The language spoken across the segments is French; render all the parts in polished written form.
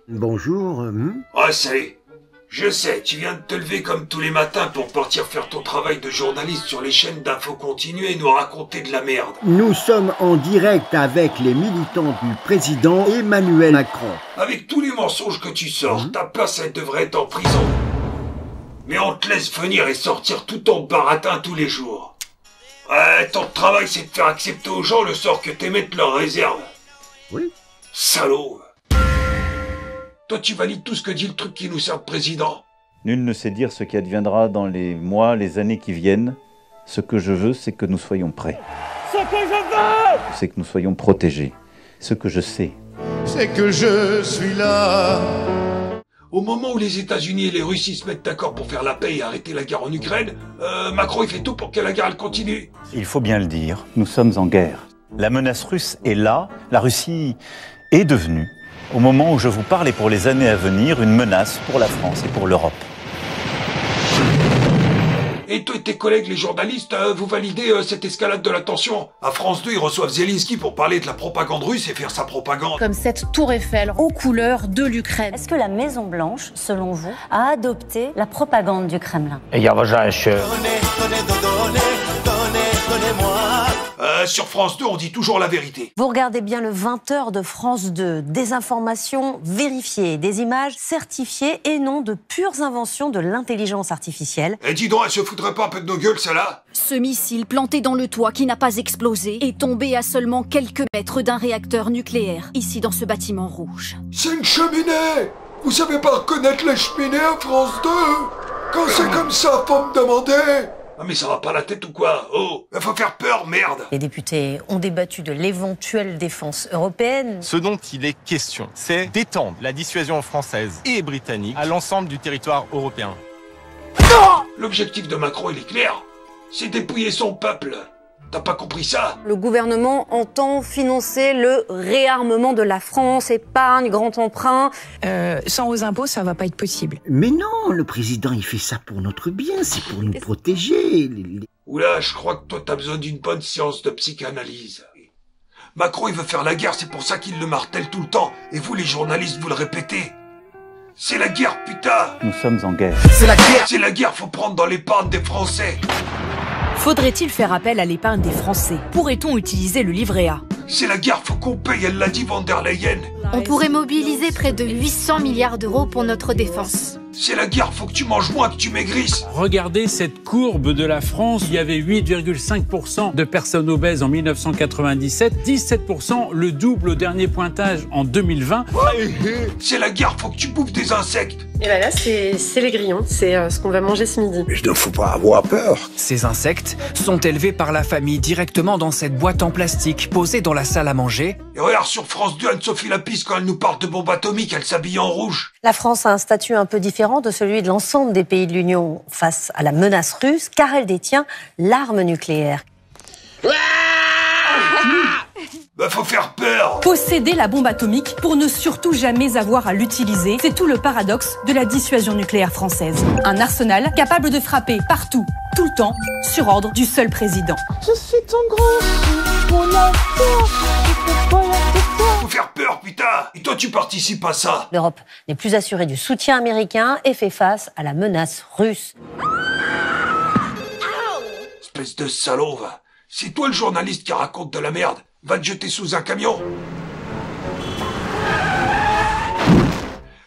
Bonjour. Ah, ça y est. Je sais, tu viens de te lever comme tous les matins pour partir faire ton travail de journaliste sur les chaînes d'infos continues et nous raconter de la merde. Nous sommes en direct avec les militants du président Emmanuel Macron. Avec tous les mensonges que tu sors, ta place elle devrait être en prison. Mais on te laisse venir et sortir tout ton baratin tous les jours. Ouais, ton travail c'est de faire accepter aux gens le sort que t'émettent leurs réserves. Oui. Salaud. Toi tu valides tout ce que dit le truc qui nous sert de président. Nul ne sait dire ce qui adviendra dans les mois, les années qui viennent. Ce que je veux, c'est que nous soyons prêts. Ce que je veux, c'est que nous soyons protégés. Ce que je sais, c'est que je suis là. Au moment où les États-Unis et les Russes se mettent d'accord pour faire la paix et arrêter la guerre en Ukraine, Macron il fait tout pour que la guerre elle continue. il faut bien le dire, nous sommes en guerre. La menace russe est là, la Russie est devenue, au moment où je vous parle et pour les années à venir, une menace pour la France et pour l'Europe. Et toi et tes collègues les journalistes, vous validez cette escalade de la tension? À France 2, ils reçoivent Zelensky pour parler de la propagande russe et faire sa propagande. Comme cette tour Eiffel aux couleurs de l'Ukraine. Est-ce que la Maison-Blanche, selon vous, a adopté la propagande du Kremlin? Sur France 2, on dit toujours la vérité. Vous regardez bien le 20h de France 2. Des informations vérifiées, des images certifiées et non de pures inventions de l'intelligence artificielle. Eh dis donc, elle se foutrait pas un peu de nos gueules, celle-là? Ce missile planté dans le toit qui n'a pas explosé est tombé à seulement quelques mètres d'un réacteur nucléaire, ici dans ce bâtiment rouge. C'est une cheminée! Vous savez pas reconnaître les cheminées à France 2? Quand c'est comme ça, faut me demander! Ah mais ça va pas la tête ou quoi? Oh, il faut faire peur, merde! Les députés ont débattu de l'éventuelle défense européenne. Ce dont il est question, c'est d'étendre la dissuasion française et britannique à l'ensemble du territoire européen. L'objectif de Macron, il est clair. C'est dépouiller son peuple. T'as pas compris ça? Le gouvernement entend financer le réarmement de la France, épargne, grand emprunt. Sans aux impôts, ça va pas être possible. Mais non, le président, il fait ça pour notre bien, c'est pour nous protéger. Oula, je crois que toi t'as besoin d'une bonne séance de psychanalyse. Macron, il veut faire la guerre, c'est pour ça qu'il le martèle tout le temps. Et vous, les journalistes, vous le répétez. C'est la guerre, putain! Nous sommes en guerre. C'est la guerre! C'est la guerre, faut prendre dans l'épargne des Français. Faudrait-il faire appel à l'épargne des Français? Pourrait-on utiliser le livret A? C'est la guerre, faut qu'on paye, elle l'a dit von der Leyen. On pourrait mobiliser près de 800 milliards d'euros pour notre défense. C'est la guerre, faut que tu manges moins, que tu maigrisses. Regardez cette courbe de la France. Il y avait 8,5% de personnes obèses en 1997, 17%, le double au dernier pointage en 2020. C'est la guerre, faut que tu bouffes des insectes. Et là, c'est les grillons, c'est ce qu'on va manger ce midi. Mais il ne faut pas avoir peur. Ces insectes sont élevés par la famille directement dans cette boîte en plastique posée dans la salle à manger. Et regarde sur France 2, Anne-Sophie Lapisse, quand elle nous parle de bombe atomique, elle s'habille en rouge. La France a un statut un peu différent de celui de l'ensemble des pays de l'Union face à la menace russe, car elle détient l'arme nucléaire. Bah faut faire peur. Posséder la bombe atomique pour ne surtout jamais avoir à l'utiliser, c'est tout le paradoxe de la dissuasion nucléaire française. Un arsenal capable de frapper partout, tout le temps, sur ordre du seul président. Je suis ton grand, mon amour, Faut faire peur, putain. Et toi, tu participes à ça. L'Europe n'est plus assurée du soutien américain et fait face à la menace russe. Espèce de salaud, va. C'est toi le journaliste qui raconte de la merde. Va te jeter sous un camion.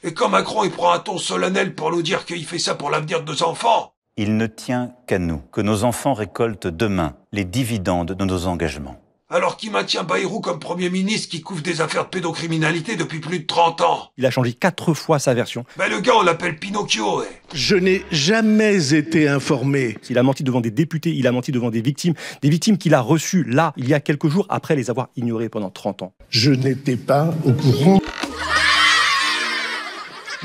Et quand Macron il prend un ton solennel pour nous dire qu'il fait ça pour l'avenir de nos enfants. Il ne tient qu'à nous, que nos enfants récoltent demain les dividendes de nos engagements. Alors qu'il maintient Bayrou comme Premier ministre qui couvre des affaires de pédocriminalité depuis plus de 30 ans. Il a changé 4 fois sa version. Ben le gars, on l'appelle Pinocchio. Je n'ai jamais été informé. Il a menti devant des députés, il a menti devant des victimes qu'il a reçues là, il y a quelques jours, après les avoir ignorées pendant 30 ans. Je n'étais pas au courant.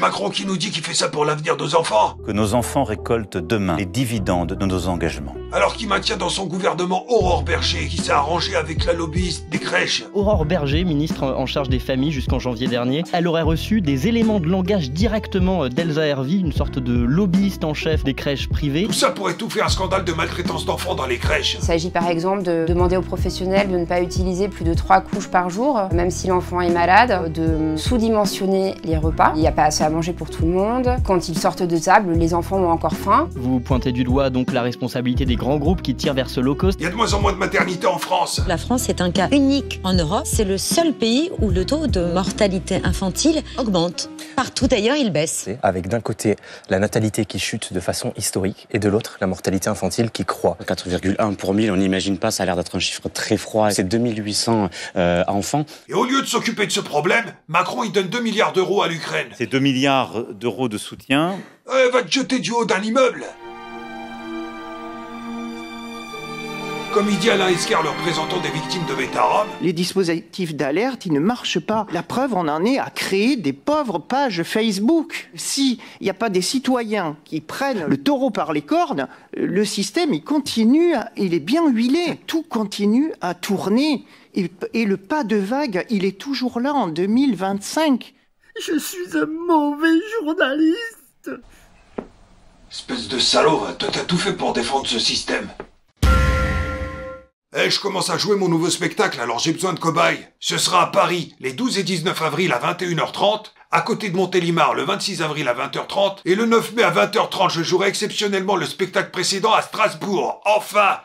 Macron qui nous dit qu'il fait ça pour l'avenir de nos enfants. Que nos enfants récoltent demain les dividendes de nos engagements. Alors qu'il maintient dans son gouvernement Aurore Berger, qui s'est arrangée avec la lobbyiste des crèches. Aurore Berger, ministre en charge des familles jusqu'en janvier dernier, elle aurait reçu des éléments de langage directement d'Elsa Hervy, une sorte de lobbyiste en chef des crèches privées. Tout ça pour étouffer un scandale de maltraitance d'enfants dans les crèches. Il s'agit par exemple de demander aux professionnels de ne pas utiliser plus de 3 couches par jour, même si l'enfant est malade, de sous-dimensionner les repas. Il n'y a pas assez à manger pour tout le monde. Quand ils sortent de table, les enfants ont encore faim. Vous pointez du doigt donc la responsabilité des grands groupes qui tirent vers ce low cost. Il y a de moins en moins de maternité en France. La France est un cas unique en Europe. C'est le seul pays où le taux de mortalité infantile augmente. Partout ailleurs, il baisse. Avec d'un côté la natalité qui chute de façon historique et de l'autre la mortalité infantile qui croît. 4,1 pour 1000, on n'imagine pas, ça a l'air d'être un chiffre très froid. C'est 2800 enfants. Et au lieu de s'occuper de ce problème, Macron il donne 2 milliards d'euros à l'Ukraine. Ces 2 milliards d'euros de soutien... Va te jeter du haut d'un immeuble. Comme il dit Alain Esquer, le représentant des victimes de Betaram. Les dispositifs d'alerte, ils ne marchent pas. La preuve, on en est à créer des pauvres pages Facebook. S'il n'y a pas des citoyens qui prennent le taureau par les cornes, le système, il continue, il est bien huilé. Tout continue à tourner. Et le pas de vague, il est toujours là en 2025. Je suis un mauvais journaliste. Espèce de salaud, toi t'as tout fait pour défendre ce système. Je commence à jouer mon nouveau spectacle, alors j'ai besoin de cobayes. Ce sera à Paris, les 12 et 19 avril à 21h30, à côté de Montélimar le 26 avril à 20h30, et le 9 mai à 20h30, je jouerai exceptionnellement le spectacle précédent à Strasbourg. Enfin!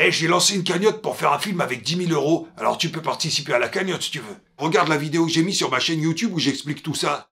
J'ai lancé une cagnotte pour faire un film avec 10 000 €, alors tu peux participer à la cagnotte si tu veux. Regarde la vidéo que j'ai mise sur ma chaîne YouTube où j'explique tout ça.